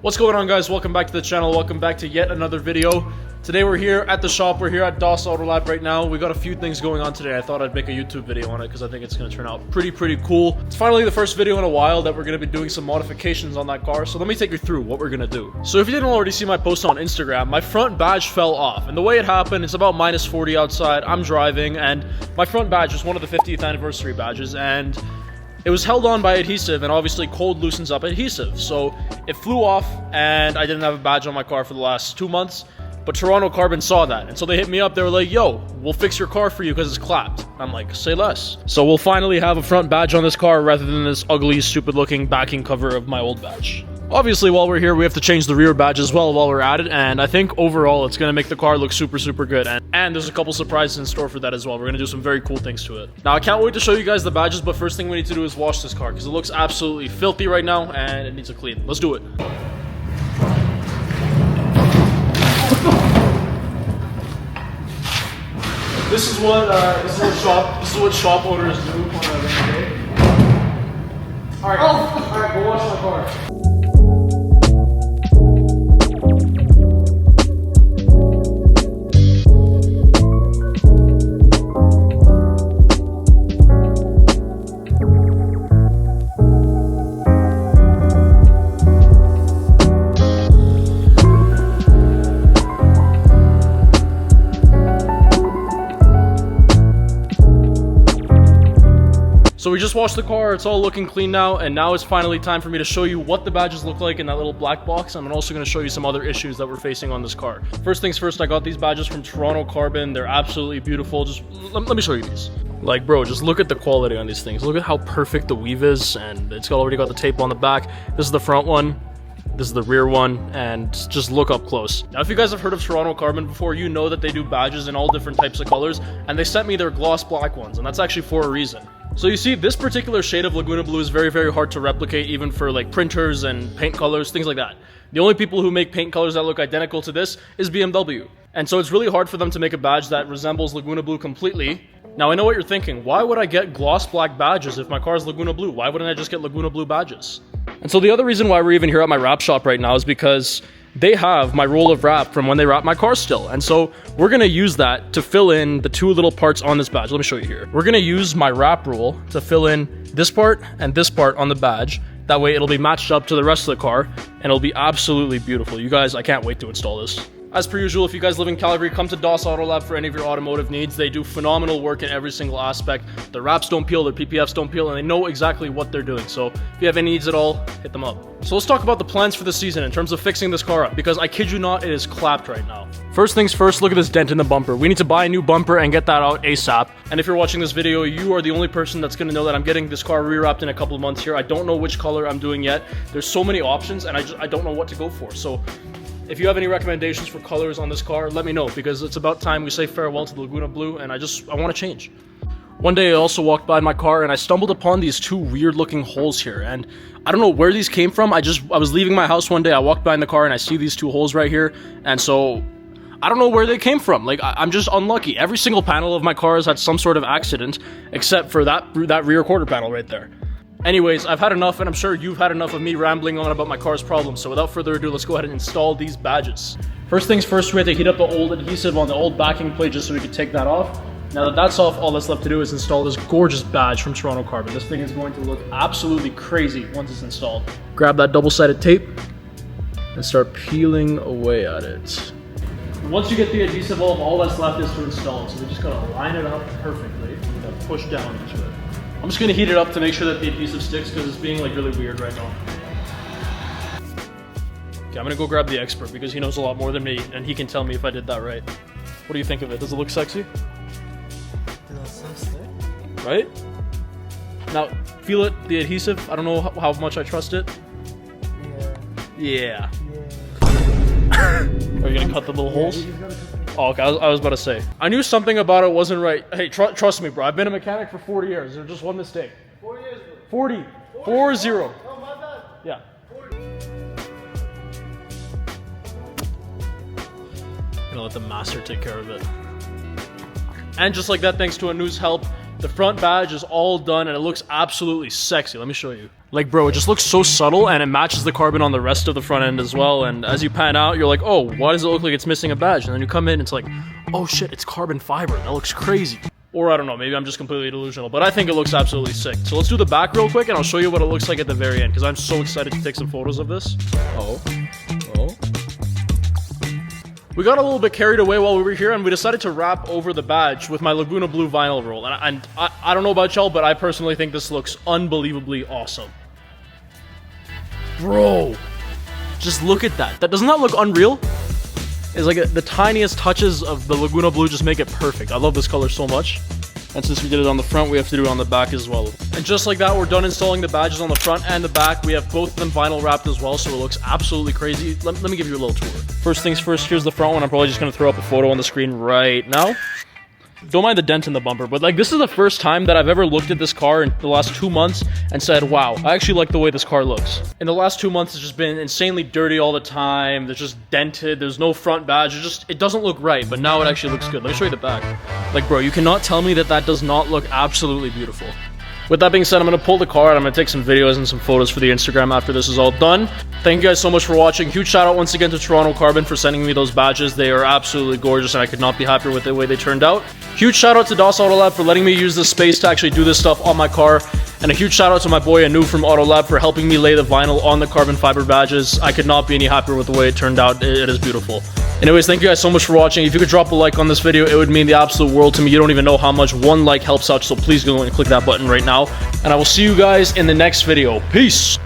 What's going on, guys? Welcome back to the channel. Welcome back to yet another video. Today we're here at the shop. We're here at DOS Auto Lab right now. We got a few things going on today. I thought I'd make a YouTube video on it because I think it's going to turn out pretty cool. It's finally the first video in a while that we're going to be doing some modifications on that car. So let me take you through what we're going to do. So if you didn't already see my post on Instagram, my front badge fell off. And the way it happened, it's about minus 40 outside. I'm driving and my front badge was one of the 50th anniversary badges, and it was held on by adhesive, and obviously cold loosens up adhesive. So it flew off and I didn't have a badge on my car for the last 2 months. But Toronto Carbon saw that, and so they hit me up. They were like, yo, we'll fix your car for you because it's clapped. I'm like, say less. So we'll finally have a front badge on this car rather than this ugly, stupid-looking backing cover of my old badge. Obviously, while we're here, we have to change the rear badge as well while we're at it, and I think overall it's going to make the car look super good. And there's a couple surprises in store for that as well. We're going to do some very cool things to it. Now, I can't wait to show you guys the badges, but first thing we need to do is wash this car because it looks absolutely filthy right now, and it needs a clean. Let's do it. This is what shop owners do on a rainy day. All right, go wash my car. So we just washed the car, it's all looking clean now, and now it's finally time for me to show you what the badges look like in that little black box. I'm also going to show you some other issues that we're facing on this car. First things first, I got these badges from Toronto Carbon. They're absolutely beautiful. Just let me show you these. Like, bro, just look at the quality on these things. Look at how perfect the weave is, and it's already got the tape on the back. This is the front one. This is the rear one, and just look up close. Now, if you guys have heard of Toronto Carbon before, you know that they do badges in all different types of colors, and they sent me their gloss black ones, and that's actually for a reason. So you see, this particular shade of Laguna Blue is very hard to replicate, even for like printers and paint colors, things like that. The only people who make paint colors that look identical to this is BMW. And so it's really hard for them to make a badge that resembles Laguna Blue completely. Now, I know what you're thinking. Why would I get gloss black badges if my car is Laguna Blue? Why wouldn't I just get Laguna Blue badges? And so the other reason why we're even here at my wrap shop right now is because they have my roll of wrap from when they wrap my car still. And so we're going to use that to fill in the two little parts on this badge. Let me show you here. We're going to use my wrap roll to fill in this part and this part on the badge. That way it'll be matched up to the rest of the car and it'll be absolutely beautiful. You guys, I can't wait to install this. As per usual, if you guys live in Calgary, come to DOS Auto Lab for any of your automotive needs. They do phenomenal work in every single aspect. Their wraps don't peel, their PPFs don't peel, and they know exactly what they're doing. So if you have any needs at all, hit them up. So let's talk about the plans for the season in terms of fixing this car up, because I kid you not, it is clapped right now. First things first, look at this dent in the bumper. We need to buy a new bumper and get that out ASAP. And if you're watching this video, you are the only person that's going to know that I'm getting this car rewrapped in a couple of months here. I don't know which color I'm doing yet. There's so many options, and I don't know what to go for. So if you have any recommendations for colors on this car, let me know, because it's about time we say farewell to the Laguna Blue, and I want to change. One day I also walked by my car and I stumbled upon these two weird looking holes here, and I don't know where these came from. I was leaving my house one day, I walked by in the car and I see these two holes right here, and so I don't know where they came from. Like, I'm just unlucky. Every single panel of my car has had some sort of accident, except for that rear quarter panel right there. Anyways, I've had enough, and I'm sure you've had enough of me rambling on about my car's problems, so without further ado, let's go ahead and install these badges. First things first, we have to heat up the old adhesive on the old backing plate just so we can take that off. Now that that's off, all that's left to do is install this gorgeous badge from Toronto Carbon. This thing is going to look absolutely crazy once it's installed. Grab that double-sided tape and start peeling away at it. Once you get the adhesive off, all that's left is to install it, so we just gotta line it up perfectly and push down into it. I'm just going to heat it up to make sure that the adhesive sticks because it's being like really weird right now. Okay, I'm going to go grab the expert because he knows a lot more than me and he can tell me if I did that right. What do you think of it? Does it look sexy? It looks so slick. Right? Now, feel it, the adhesive. I don't know how much I trust it. Yeah. Are you going to cut the little holes? Oh, okay, I was about to say. I knew something about it wasn't right. Hey, trust me, bro. I've been a mechanic for 40 years. There's just one mistake. 4 years, bro. 40. 40. Oh, my bad. Yeah. 40. Gonna let the master take care of it. And just like that, thanks to Anu's help, The front badge is all done and it looks absolutely sexy. Let me show you. Like, bro, it just looks so subtle and it matches the carbon on the rest of the front end as well. And as you pan out, you're like, oh, why does it look like it's missing a badge? And then you come in, it's like, oh shit, it's carbon fiber. That looks crazy. Or I don't know, maybe I'm just completely delusional, but I think it looks absolutely sick. So let's do the back real quick and I'll show you what it looks like at the very end because I'm so excited to take some photos of this. We got a little bit carried away while we were here and we decided to wrap over the badge with my Laguna Blue vinyl roll. And I don't know about y'all, but I personally think this looks unbelievably awesome. Bro, just look at that. Doesn't that look unreal? It's like the tiniest touches of the Laguna Blue just make it perfect. I love this color so much. And since we did it on the front, we have to do it on the back as well. And just like that, we're done installing the badges on the front and the back. We have both of them vinyl wrapped as well, so it looks absolutely crazy. Let me give you a little tour. First things first, here's the front one. I'm probably just gonna throw up a photo on the screen right now. Don't mind the dent in the bumper, but like this is the first time that I've ever looked at this car in the last 2 months and said, wow, I actually like the way this car looks. In the last 2 months, it's just been insanely dirty all the time. There's just dented, there's no front badge. It doesn't look right, but now it actually looks good. Let me show you the back. Like, bro, you cannot tell me that does not look absolutely beautiful. With that being said, I'm going to pull the car and I'm going to take some videos and some photos for the Instagram after this is all done. Thank you guys so much for watching. Huge shout out once again to Toronto Carbon for sending me those badges. They are absolutely gorgeous and I could not be happier with the way they turned out. Huge shout out to DOS Auto Lab for letting me use this space to actually do this stuff on my car. And a huge shout out to my boy Anu from Auto Lab for helping me lay the vinyl on the carbon fiber badges. I could not be any happier with the way it turned out. It is beautiful. Anyways, thank you guys so much for watching. If you could drop a like on this video, it would mean the absolute world to me. You don't even know how much one like helps out, so please go and click that button right now. And I will see you guys in the next video. Peace!